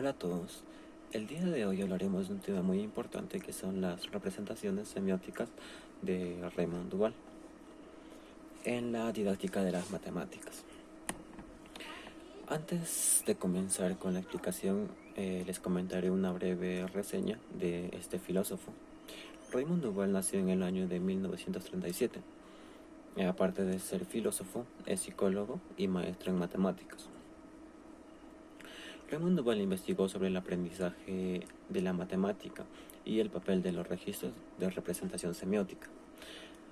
Hola a todos. El día de hoy hablaremos de un tema muy importante que son las representaciones semióticas de Raymond Duval en la didáctica de las matemáticas. Antes de comenzar con la explicación, les comentaré una breve reseña de este filósofo. Raymond Duval nació en el año de 1937. Aparte de ser filósofo, es psicólogo y maestro en matemáticas. Raymond Duval investigó sobre el aprendizaje de la matemática y el papel de los registros de representación semiótica.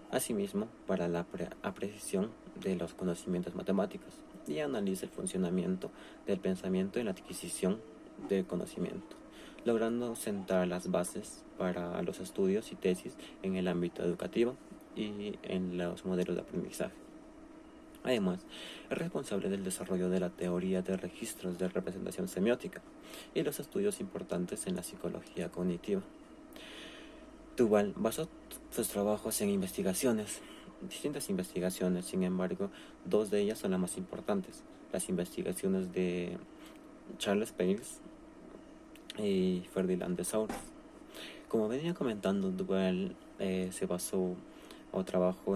Asimismo, para la apreciación de los conocimientos matemáticos y analiza el funcionamiento del pensamiento y la adquisición del conocimiento, logrando sentar las bases para los estudios y tesis en el ámbito educativo y en los modelos de aprendizaje. Además, es responsable del desarrollo de la teoría de registros de representación semiótica y los estudios importantes en la psicología cognitiva. Duval basó sus trabajos en distintas investigaciones. Sin embargo, dos de ellas son las más importantes: las investigaciones de Charles Peirce y Ferdinand de Saussure. Como venía comentando, Duval se basó o trabajó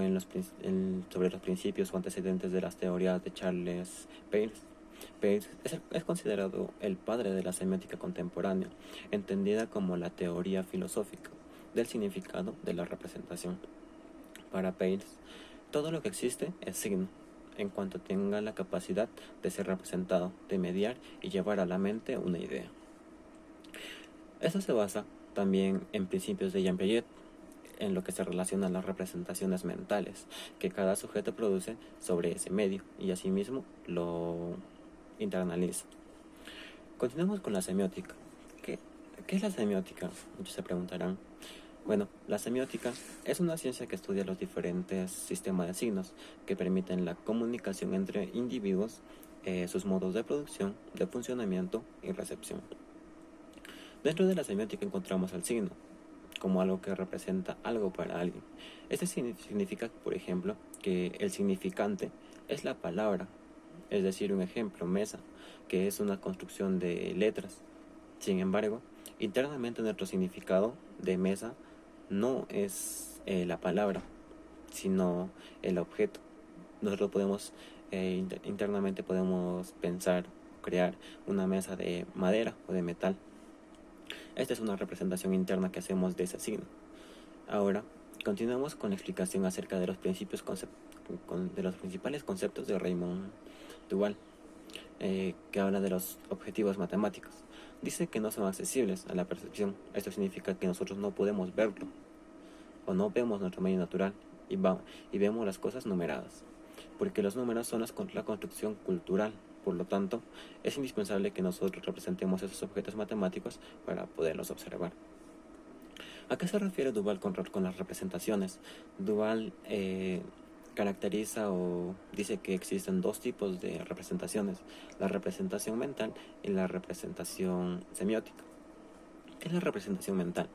sobre los principios o antecedentes de las teorías de Charles Peirce. Peirce es considerado el padre de la semiótica contemporánea, entendida como la teoría filosófica del significado de la representación. Para Peirce, todo lo que existe es signo, en cuanto tenga la capacidad de ser representado, de mediar y llevar a la mente una idea. Eso se basa también en principios de Jean Piaget, en lo que se relaciona a las representaciones mentales que cada sujeto produce sobre ese medio y asimismo lo internaliza. Continuamos con la semiótica. ¿Qué es la semiótica? Muchos se preguntarán. Bueno, la semiótica es una ciencia que estudia los diferentes sistemas de signos que permiten la comunicación entre individuos, sus modos de producción, de funcionamiento y recepción. Dentro de la semiótica encontramos al signo como algo que representa algo para alguien. Este significa, por ejemplo, que el significante es la palabra, es decir, un ejemplo, mesa, que es una construcción de letras. Sin embargo, internamente nuestro significado de mesa no es la palabra, sino el objeto. Nosotros internamente podemos pensar, crear una mesa de madera o de metal. Esta es una representación interna que hacemos de ese signo. Ahora, continuamos con la explicación acerca de los principales conceptos de Raymond Duval, que habla de los objetivos matemáticos. Dice que no son accesibles a la percepción. Esto significa que nosotros no podemos verlo, o no vemos nuestro medio natural y vemos las cosas numeradas, porque los números son la construcción cultural. Por lo tanto, es indispensable que nosotros representemos esos objetos matemáticos para poderlos observar. ¿A qué se refiere Duval con las representaciones? Duval caracteriza o dice que existen dos tipos de representaciones: la representación mental y la representación semiótica. ¿Qué es la representación mental?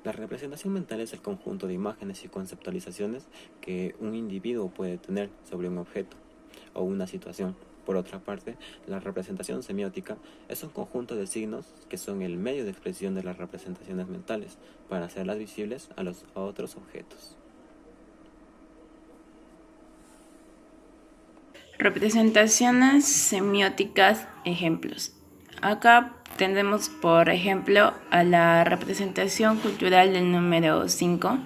La representación mental es el conjunto de imágenes y conceptualizaciones que un individuo puede tener sobre un objeto o una situación. Por otra parte, la representación semiótica es un conjunto de signos que son el medio de expresión de las representaciones mentales para hacerlas visibles a otros objetos. Representaciones semióticas, ejemplos. Acá tendremos, por ejemplo, a la representación cultural del número 5.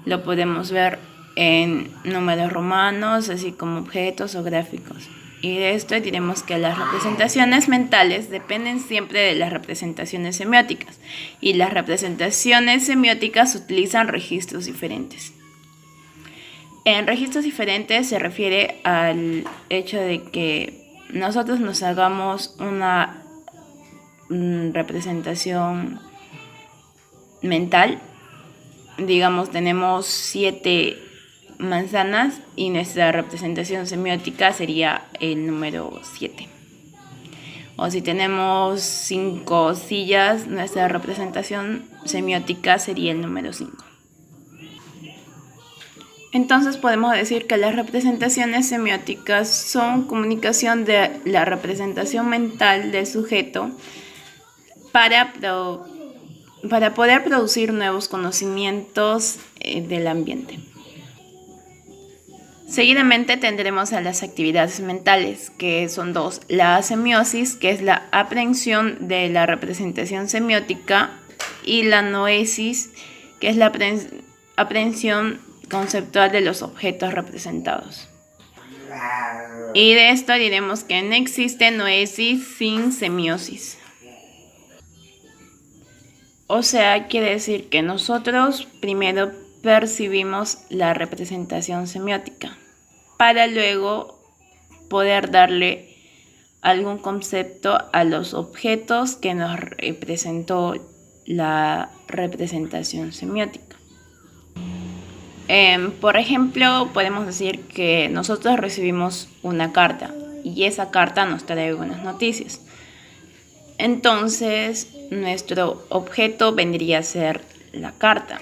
Lo podemos ver en números romanos, así como objetos o gráficos. Y de esto diremos que las representaciones mentales dependen siempre de las representaciones semióticas, y las representaciones semióticas utilizan registros diferentes. En registros diferentes se refiere al hecho de que nosotros nos hagamos una representación mental. Digamos, tenemos 7 manzanas y nuestra representación semiótica sería el número 7. O si tenemos 5 sillas, nuestra representación semiótica sería el número 5. Entonces podemos decir que las representaciones semióticas son comunicación de la representación mental del sujeto para poder producir nuevos conocimientos del ambiente. Seguidamente tendremos a las actividades mentales, que son dos: la semiosis, que es la aprehensión de la representación semiótica, y la noesis, que es la aprehensión conceptual de los objetos representados. Y de esto diremos que no existe noesis sin semiosis. O sea, quiere decir que nosotros primero percibimos la representación semiótica para luego poder darle algún concepto a los objetos que nos representó la representación semiótica. Por ejemplo, podemos decir que nosotros recibimos una carta y esa carta nos trae buenas noticias. Entonces, nuestro objeto vendría a ser la carta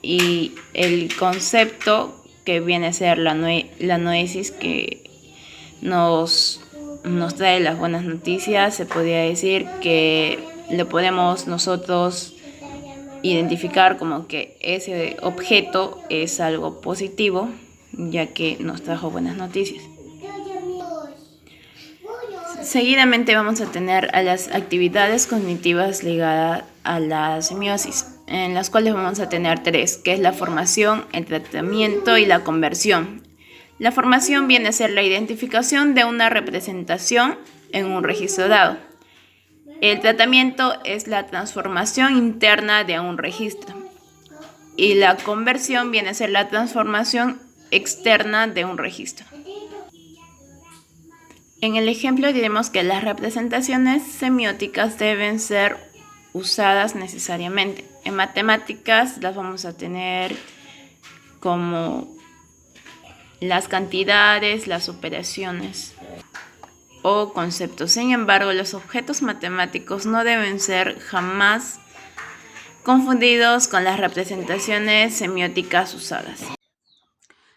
y el concepto que viene a ser la noesis, que nos trae las buenas noticias. Se podría decir que lo podemos nosotros identificar como que ese objeto es algo positivo, ya que nos trajo buenas noticias. Seguidamente vamos a tener a las actividades cognitivas ligadas a la semiosis, en las cuales vamos a tener tres, que es la formación, el tratamiento y la conversión. La formación viene a ser la identificación de una representación en un registro dado. El tratamiento es la transformación interna de un registro. Y la conversión viene a ser la transformación externa de un registro. En el ejemplo diremos que las representaciones semióticas deben ser usadas necesariamente. En matemáticas las vamos a tener como las cantidades, las operaciones o conceptos. Sin embargo, los objetos matemáticos no deben ser jamás confundidos con las representaciones semióticas usadas.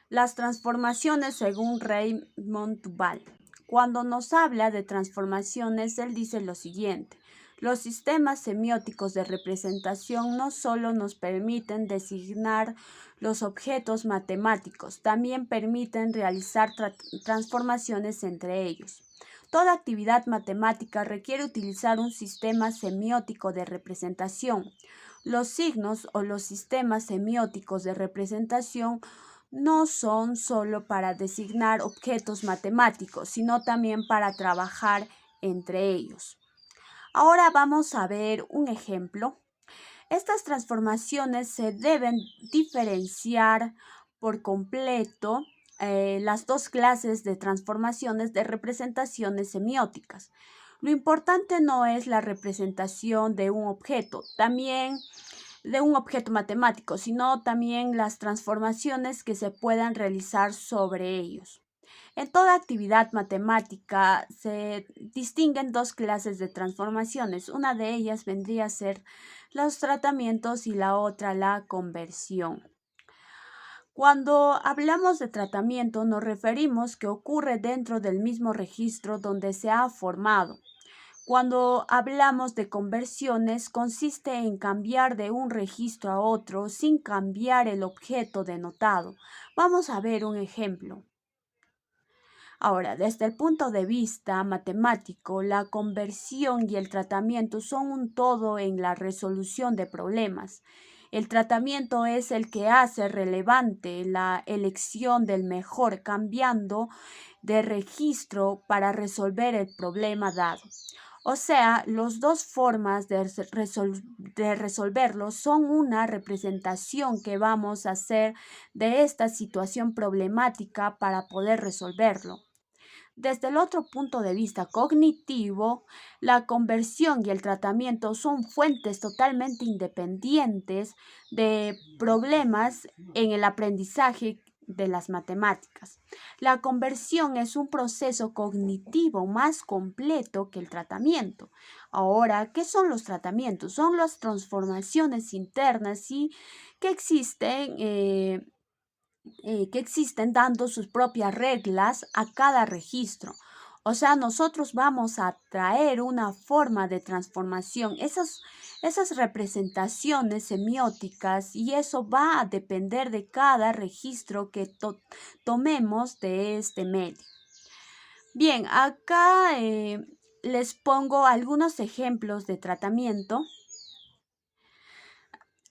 Las transformaciones según Raymond Duval. Cuando nos habla de transformaciones, él dice lo siguiente: los sistemas semióticos de representación no solo nos permiten designar los objetos matemáticos, también permiten realizar transformaciones entre ellos. Toda actividad matemática requiere utilizar un sistema semiótico de representación. Los signos o los sistemas semióticos de representación no son solo para designar objetos matemáticos, sino también para trabajar entre ellos. Ahora vamos a ver un ejemplo. Estas transformaciones se deben diferenciar por completo las dos clases de transformaciones de representaciones semióticas. Lo importante no es la representación de un objeto, también de un objeto matemático, sino también las transformaciones que se puedan realizar sobre ellos. En toda actividad matemática se distinguen dos clases de transformaciones. Una de ellas vendría a ser los tratamientos y la otra la conversión. Cuando hablamos de tratamiento nos referimos que ocurre dentro del mismo registro donde se ha formado. Cuando hablamos de conversiones, consiste en cambiar de un registro a otro sin cambiar el objeto denotado. Vamos a ver un ejemplo. Ahora, desde el punto de vista matemático, la conversión y el tratamiento son un todo en la resolución de problemas. El tratamiento es el que hace relevante la elección del mejor cambiando de registro para resolver el problema dado. O sea, las dos formas de resolverlo son una representación que vamos a hacer de esta situación problemática para poder resolverlo. Desde el otro punto de vista cognitivo, la conversión y el tratamiento son fuentes totalmente independientes de problemas en el aprendizaje de las matemáticas. La conversión es un proceso cognitivo más completo que el tratamiento. Ahora, ¿qué son los tratamientos? Son las transformaciones internas que existen dando sus propias reglas a cada registro. O sea, nosotros vamos a traer una forma de transformación, esas representaciones semióticas, y eso va a depender de cada registro que tomemos de este medio. Bien, acá les pongo algunos ejemplos de tratamiento.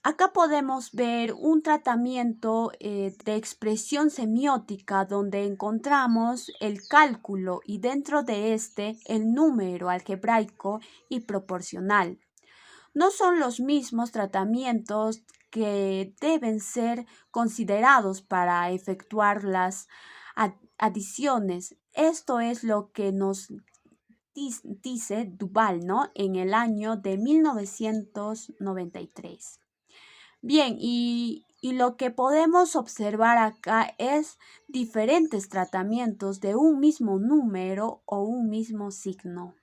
Acá podemos ver un tratamiento de expresión semiótica donde encontramos el cálculo y dentro de este el número algebraico y proporcional. No son los mismos tratamientos que deben ser considerados para efectuar las adiciones. Esto es lo que nos dice Duval, ¿no? En el año de 1993. Bien, y lo que podemos observar acá es diferentes tratamientos de un mismo número o un mismo signo.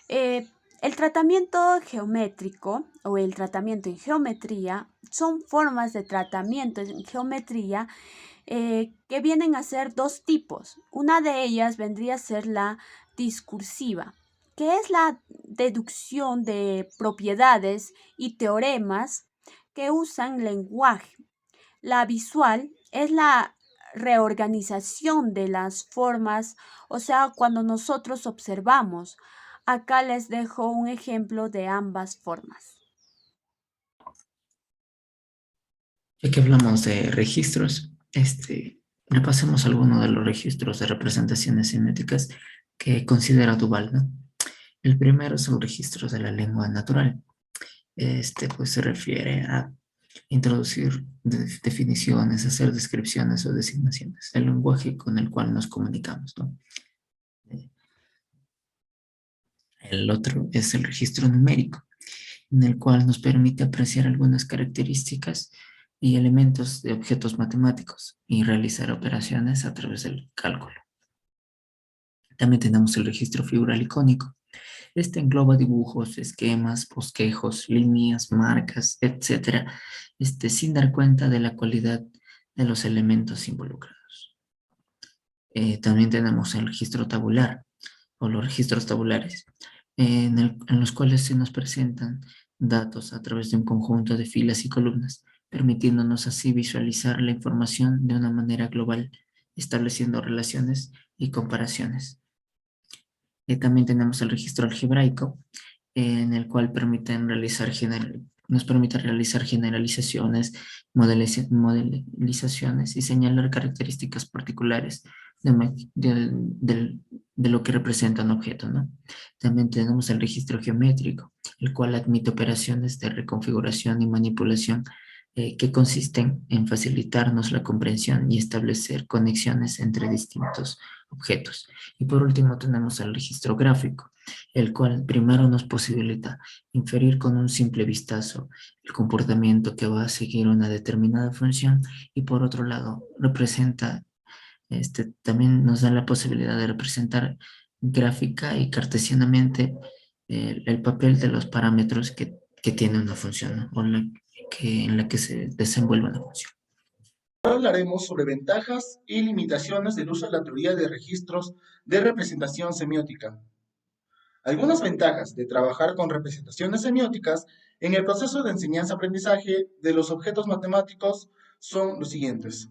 El tratamiento geométrico o el tratamiento en geometría son formas de tratamiento en geometría que vienen a ser dos tipos. Una de ellas vendría a ser la discursiva, que es la deducción de propiedades y teoremas que usan lenguaje. La visual es la reorganización de las formas, o sea, cuando nosotros observamos. Acá les dejo un ejemplo de ambas formas. Ya que hablamos de registros, repasemos algunos de los registros de representaciones semióticas que considera Duval, ¿no? El primero son registros de la lengua natural. Pues se refiere a introducir definiciones, hacer descripciones o designaciones, el lenguaje con el cual nos comunicamos, ¿no? El otro es el registro numérico, en el cual nos permite apreciar algunas características y elementos de objetos matemáticos y realizar operaciones a través del cálculo. También tenemos el registro figural icónico. Este engloba dibujos, esquemas, bosquejos, líneas, marcas, etcétera, sin dar cuenta de la cualidad de los elementos involucrados. También tenemos el registro tabular o los registros tabulares, en los cuales se nos presentan datos a través de un conjunto de filas y columnas, permitiéndonos así visualizar la información de una manera global, estableciendo relaciones y comparaciones. También tenemos el registro algebraico, en el cual nos permite realizar generalizaciones, modelizaciones y señalar características particulares de lo que representa un objeto, ¿no? También tenemos el registro geométrico, el cual admite operaciones de reconfiguración y manipulación que consisten en facilitarnos la comprensión y establecer conexiones entre distintos objetos. Y por último tenemos el registro gráfico, el cual primero nos posibilita inferir con un simple vistazo el comportamiento que va a seguir una determinada función, y por otro lado representa, también nos da la posibilidad de representar gráfica y cartesianamente el papel de los parámetros que tiene una función, ¿no? O en la que se desenvuelve una función. Ahora hablaremos sobre ventajas y limitaciones del uso de la teoría de registros de representación semiótica. Algunas ventajas de trabajar con representaciones semióticas en el proceso de enseñanza-aprendizaje de los objetos matemáticos son los siguientes.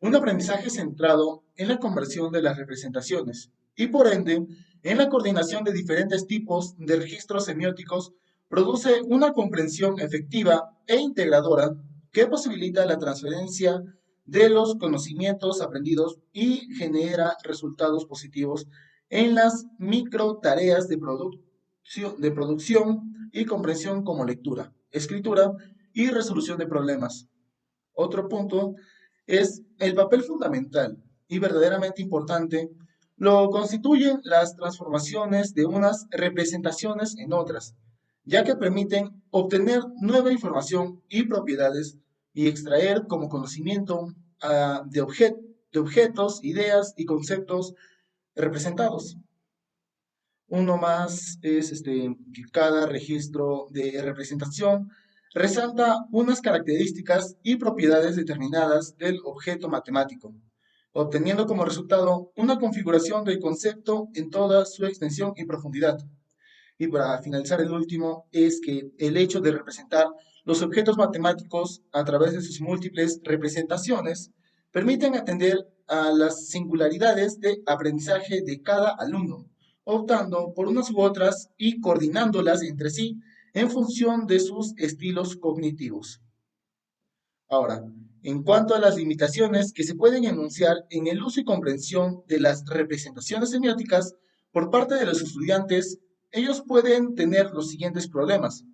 Un aprendizaje centrado en la conversión de las representaciones y, por ende, en la coordinación de diferentes tipos de registros semióticos produce una comprensión efectiva e integradora que posibilita la transferencia de los conocimientos aprendidos y genera resultados positivos en las micro tareas de producción y comprensión como lectura, escritura y resolución de problemas. Otro punto es el papel fundamental y verdaderamente importante lo constituyen las transformaciones de unas representaciones en otras, ya que permiten obtener nueva información y propiedades y extraer como conocimiento de objetos, ideas y conceptos representados. Uno más es que cada registro de representación resalta unas características y propiedades determinadas del objeto matemático, obteniendo como resultado una configuración del concepto en toda su extensión y profundidad. Y para finalizar, el último es que el hecho de representar los objetos matemáticos a través de sus múltiples representaciones permiten atender a las singularidades de aprendizaje de cada alumno, optando por unas u otras y coordinándolas entre sí en función de sus estilos cognitivos. Ahora, en cuanto a las limitaciones que se pueden enunciar en el uso y comprensión de las representaciones semióticas por parte de los estudiantes, ellos pueden tener los siguientes problemas.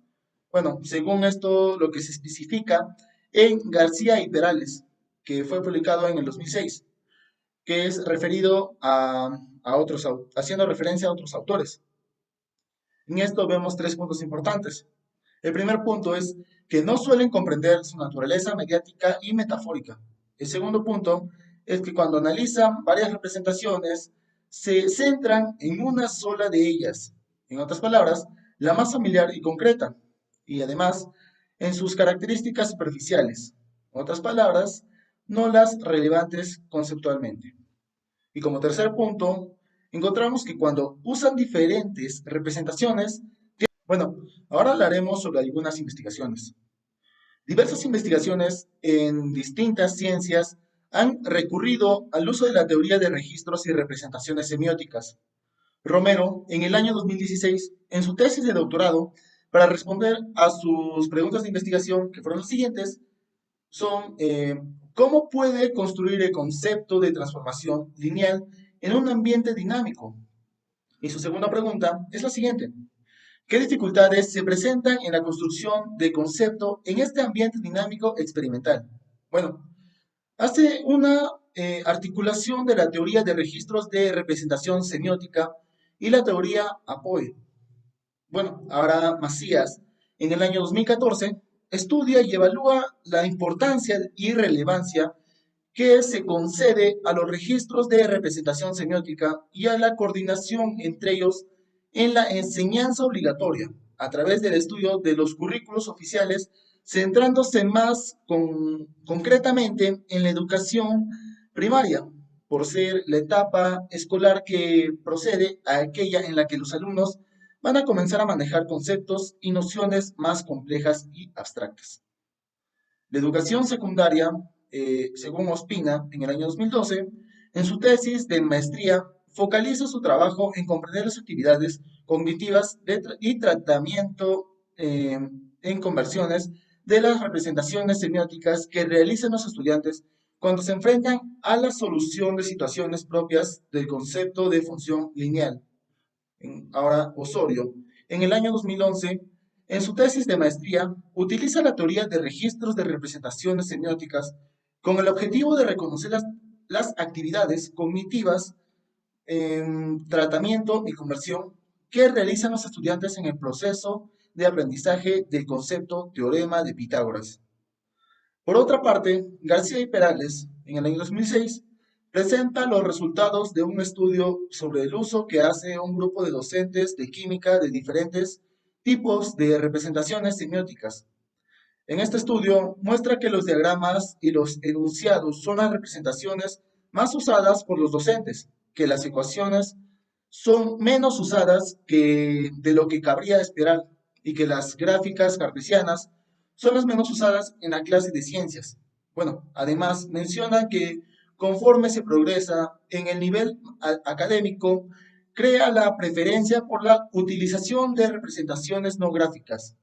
Bueno, según esto, lo que se especifica en García y Perales, que fue publicado en el 2006, que es referido a otros, haciendo referencia a otros autores. En esto vemos 3 puntos importantes. El primer punto es que no suelen comprender su naturaleza mediática y metafórica. El segundo punto es que cuando analizan varias representaciones, se centran en una sola de ellas. En otras palabras, la más familiar y concreta. Y además, en sus características superficiales. En otras palabras, no las relevantes conceptualmente. Y como tercer punto, encontramos que cuando usan diferentes representaciones, bueno, ahora hablaremos sobre algunas investigaciones. Diversas investigaciones en distintas ciencias han recurrido al uso de la teoría de registros y representaciones semióticas. Romero, en el año 2016, en su tesis de doctorado, para responder a sus preguntas de investigación, que fueron las siguientes, son ¿cómo puede construir el concepto de transformación lineal en un ambiente dinámico? Y su segunda pregunta es la siguiente. ¿Qué dificultades se presentan en la construcción de concepto en este ambiente dinámico experimental? Bueno, hace una articulación de la teoría de registros de representación semiótica y la teoría APOE. Bueno, ahora Macías, en el año 2014, estudia y evalúa la importancia y relevancia que se concede a los registros de representación semiótica y a la coordinación entre ellos en la enseñanza obligatoria, a través del estudio de los currículos oficiales, centrándose más concretamente en la educación primaria, por ser la etapa escolar que procede a aquella en la que los alumnos van a comenzar a manejar conceptos y nociones más complejas y abstractas. La educación secundaria, según Ospina, en el año 2012, en su tesis de maestría, focaliza su trabajo en comprender las actividades cognitivas y tratamiento en conversiones de las representaciones semióticas que realizan los estudiantes cuando se enfrentan a la solución de situaciones propias del concepto de función lineal. Ahora, Osorio, en el año 2011, en su tesis de maestría, utiliza la teoría de registros de representaciones semióticas con el objetivo de reconocer las actividades cognitivas, tratamiento y conversión que realizan los estudiantes en el proceso de aprendizaje del concepto teorema de Pitágoras. Por otra parte, García y Perales, en el año 2006, presenta los resultados de un estudio sobre el uso que hace un grupo de docentes de química de diferentes tipos de representaciones semióticas. En este estudio muestra que los diagramas y los enunciados son las representaciones más usadas por los docentes, que las ecuaciones son menos usadas de lo que cabría esperar y que las gráficas cartesianas son las menos usadas en la clase de ciencias. Bueno, además menciona que conforme se progresa en el nivel académico, crea la preferencia por la utilización de representaciones no gráficas.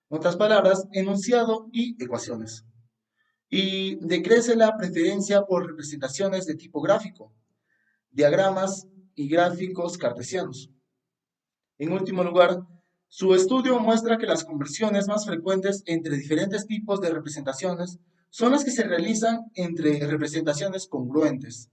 En otras palabras, enunciado y ecuaciones. Y decrece la preferencia por representaciones de tipo gráfico, diagramas y gráficos cartesianos. En último lugar, su estudio muestra que las conversiones más frecuentes entre diferentes tipos de representaciones son las que se realizan entre representaciones congruentes.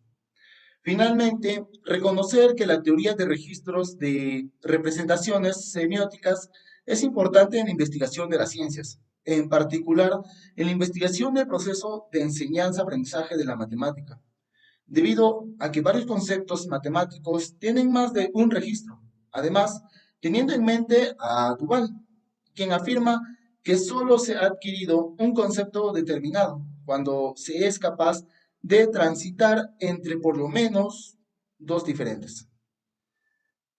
Finalmente, reconocer que la teoría de registros de representaciones semióticas es importante en la investigación de las ciencias, en particular en la investigación del proceso de enseñanza-aprendizaje de la matemática, debido a que varios conceptos matemáticos tienen más de un registro. Además, teniendo en mente a Duval, quien afirma que solo se ha adquirido un concepto determinado cuando se es capaz de transitar entre por lo menos dos diferentes.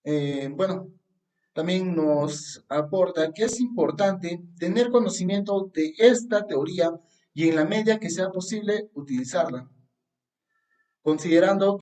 Bueno, también nos aporta que es importante tener conocimiento de esta teoría y en la medida que sea posible utilizarla, considerando